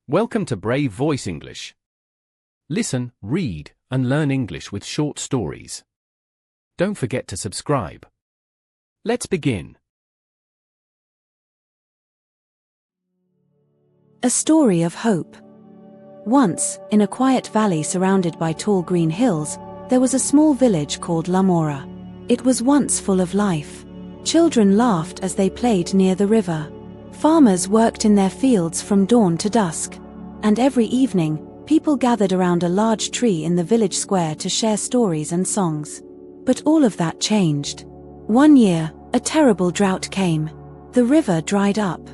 Welcome to Brave Voice English. Listen, read, and learn English with short stories. Don't forget to subscribe. Let's begin. A story of hope. Once, in a quiet valley surrounded by tall green hills, there was a small village called Lamora. It was once full of life. Children laughed as they played near the river. Farmers worked in their fields from dawn to dusk. And every evening, people gathered around a large tree in the village square to share stories and songs. But all of that changed. One year, a terrible drought came. The river dried up.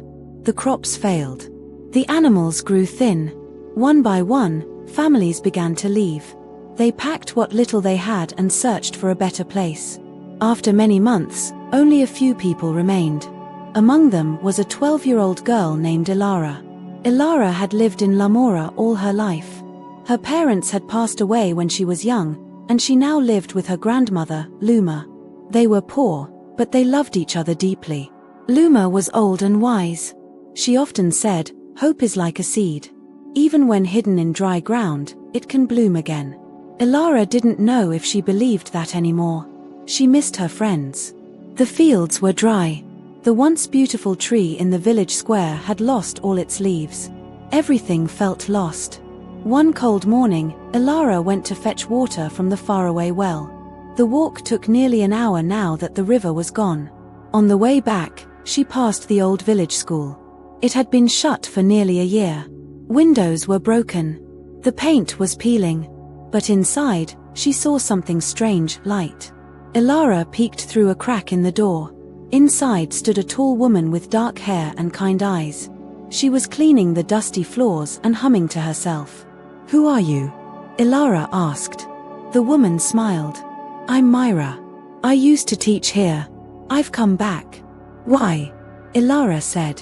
The crops failed. The animals grew thin. One by one, families began to leave. They packed what little they had and searched for a better place. After many months, only a few people remained. Among them was a 12-year-old girl named Ilara. Ilara had lived in Lamora all her life. Her parents had passed away when she was young, and she now lived with her grandmother, Luma. They were poor, but they loved each other deeply. Luma was old and wise. She often said, "Hope is like a seed. Even when hidden in dry ground, it can bloom again." Ilara didn't know if she believed that anymore. She missed her friends. The fields were dry. The once beautiful tree in the village square had lost all its leaves. Everything felt lost. One cold morning, Ilara went to fetch water from the faraway well. The walk took nearly an hour now that the river was gone. On the way back, she passed the old village school. It had been shut for nearly a year. Windows were broken. The paint was peeling. But inside, she saw something strange, light. Ilara peeked through a crack in the door. Inside stood a tall woman with dark hair and kind eyes. She was cleaning the dusty floors and humming to herself. "Who are you?" Ilara asked. The woman smiled. "I'm Myra. I used to teach here. I've come back." "Why?" Ilara said.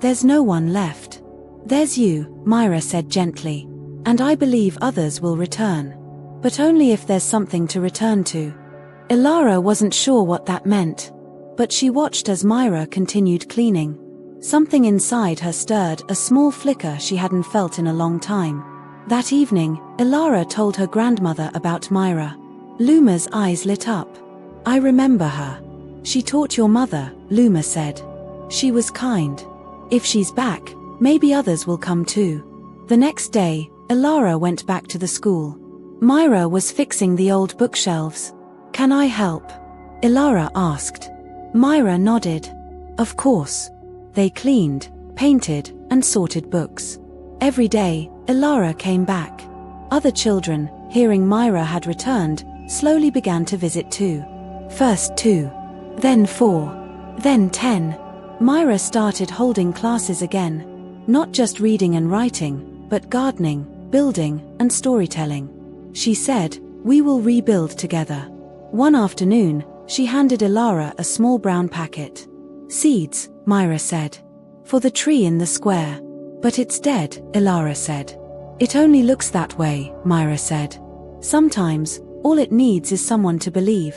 "There's no one left." "There's you," Myra said gently. "And I believe others will return. But only if there's something to return to." Ilara wasn't sure what that meant. But she watched as Myra continued cleaning. Something inside her stirred, a small flicker she hadn't felt in a long time. That evening, Ilara told her grandmother about Myra. Luma's eyes lit up. "I remember her. She taught your mother," Luma said. "She was kind. If she's back, maybe others will come too." The next day, Ilara went back to the school. Myra was fixing the old bookshelves. "Can I help?" Ilara asked. Myra nodded. Of course. They cleaned, painted, and sorted books. Every day, Ilara came back. Other children, hearing Myra had returned, slowly began to visit too. First 2, then 4, then 10. Myra started holding classes again. Not just reading and writing, but gardening, building, and storytelling. She said, "We will rebuild together." One afternoon, she handed Ilara a small brown packet. "Seeds," Myra said. "For the tree in the square." "But it's dead," Ilara said. "It only looks that way," Myra said. "Sometimes, all it needs is someone to believe."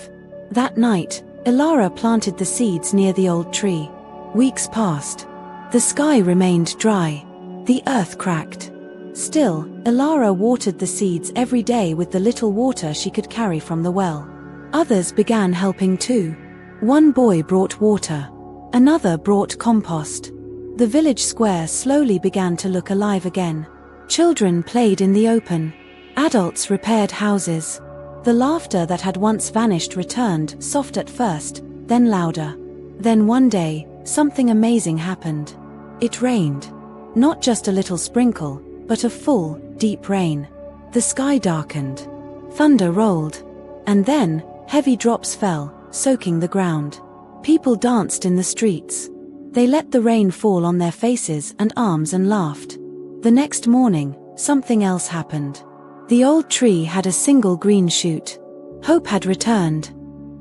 That night, Ilara planted the seeds near the old tree. Weeks passed. The sky remained dry. The earth cracked. Still, Ilara watered the seeds every day with the little water she could carry from the well. Others began helping too. One boy brought water. Another brought compost. The village square slowly began to look alive again. Children played in the open. Adults repaired houses. The laughter that had once vanished returned, soft at first, then louder. Then one day, something amazing happened. It rained. Not just a little sprinkle, but a full, deep rain. The sky darkened. Thunder rolled. And then, heavy drops fell, soaking the ground. People danced in the streets. They let the rain fall on their faces and arms and laughed. The next morning, something else happened. The old tree had a single green shoot. Hope had returned.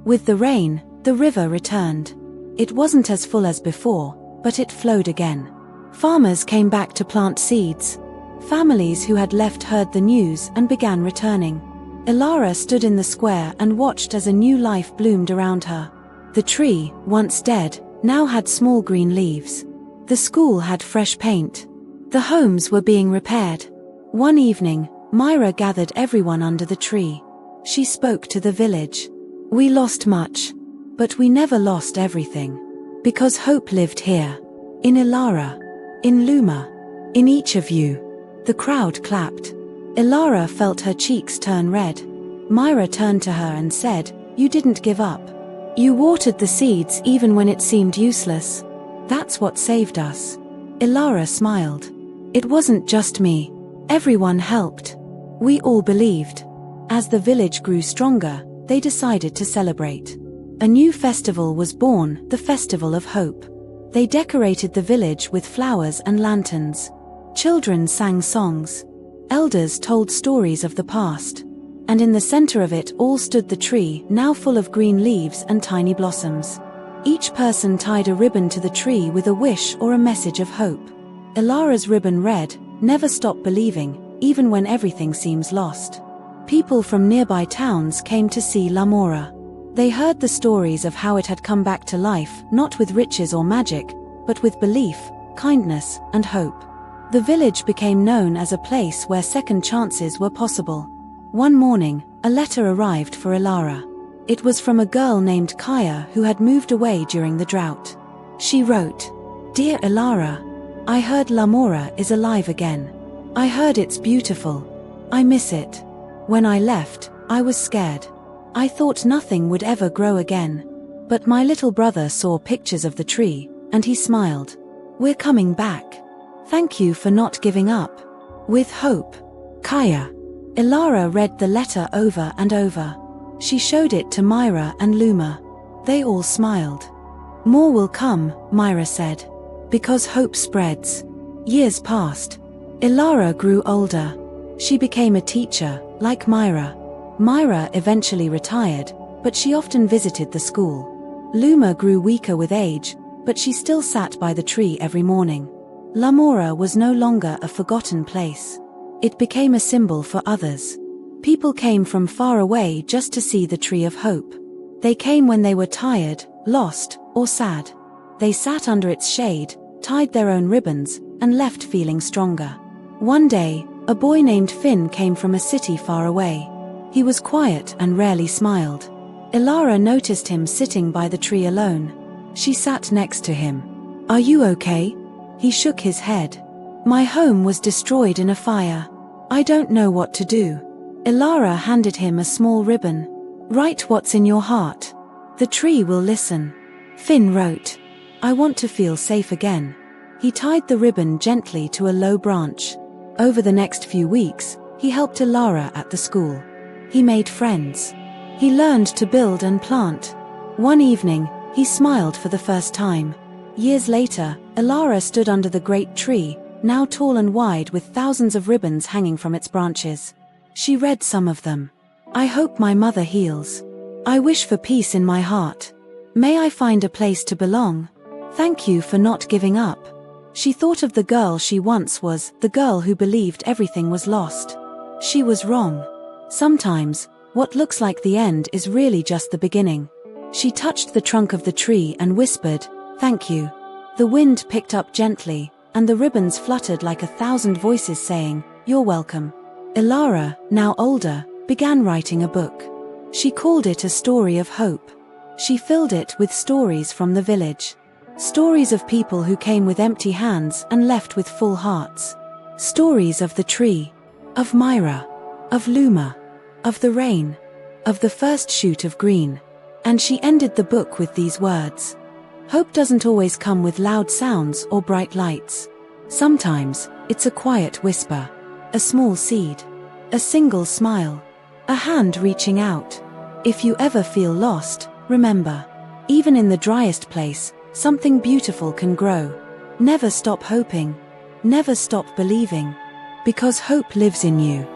With the rain, the river returned. It wasn't as full as before, but it flowed again. Farmers came back to plant seeds. Families who had left heard the news and began returning. Ilara stood in the square and watched as a new life bloomed around her. The tree, once dead, now had small green leaves. The school had fresh paint. The homes were being repaired. One evening, Myra gathered everyone under the tree. She spoke to the village. We lost much, but we never lost everything. Because hope lived here. In Ilara. In Luma. In each of you. The crowd clapped. Ilara felt her cheeks turn red. Myra turned to her and said, "You didn't give up. You watered the seeds even when it seemed useless. That's what saved us." Ilara smiled. "It wasn't just me. Everyone helped. We all believed." As the village grew stronger, they decided to celebrate. A new festival was born, the Festival of Hope. They decorated the village with flowers and lanterns. Children sang songs. Elders told stories of the past. And in the center of it all stood the tree, now full of green leaves and tiny blossoms. Each person tied a ribbon to the tree with a wish or a message of hope. Ilara's ribbon read, "Never stop believing, even when everything seems lost." People from nearby towns came to see Lamora. They heard the stories of how it had come back to life, not with riches or magic, but with belief, kindness, and hope. The village became known as a place where second chances were possible. One morning, a letter arrived for Ilara. It was from a girl named Kaya who had moved away during the drought. She wrote, "Dear Ilara, I heard Lamora is alive again. I heard it's beautiful. I miss it. When I left, I was scared. I thought nothing would ever grow again. But my little brother saw pictures of the tree, and he smiled. We're coming back. Thank you for not giving up. With hope. Kaya." Ilara read the letter over and over. She showed it to Myra and Luma. They all smiled. "More will come," Myra said. "Because hope spreads." Years passed. Ilara grew older. She became a teacher, like Myra. Myra eventually retired, but she often visited the school. Luma grew weaker with age, but she still sat by the tree every morning. Lamora was no longer a forgotten place. It became a symbol for others. People came from far away just to see the tree of hope. They came when they were tired, lost, or sad. They sat under its shade, tied their own ribbons, and left feeling stronger. One day, a boy named Finn came from a city far away. He was quiet and rarely smiled. Ilara noticed him sitting by the tree alone. She sat next to him. "Are you okay?" He shook his head. "My home was destroyed in a fire. I don't know what to do." Ilara handed him a small ribbon. "Write what's in your heart. The tree will listen." Finn wrote, "I want to feel safe again." He tied the ribbon gently to a low branch. Over the next few weeks, he helped Ilara at the school. He made friends. He learned to build and plant. One evening, he smiled for the first time. Years later, Ilara stood under the great tree, now tall and wide with thousands of ribbons hanging from its branches. She read some of them. "I hope my mother heals. I wish for peace in my heart. May I find a place to belong. Thank you for not giving up." She thought of the girl she once was, the girl who believed everything was lost. She was wrong. Sometimes, what looks like the end is really just the beginning. She touched the trunk of the tree and whispered, "Thank you." The wind picked up gently, and the ribbons fluttered like 1,000 voices saying, "You're welcome." Ilara, now older, began writing a book. She called it A Story of Hope. She filled it with stories from the village. Stories of people who came with empty hands and left with full hearts. Stories of the tree, of Myra, of Luma, of the rain, of the first shoot of green. And she ended the book with these words. Hope doesn't always come with loud sounds or bright lights. Sometimes, it's a quiet whisper, a small seed, a single smile, a hand reaching out. If you ever feel lost, remember, even in the driest place, something beautiful can grow. Never stop hoping. Never stop believing. Because hope lives in you.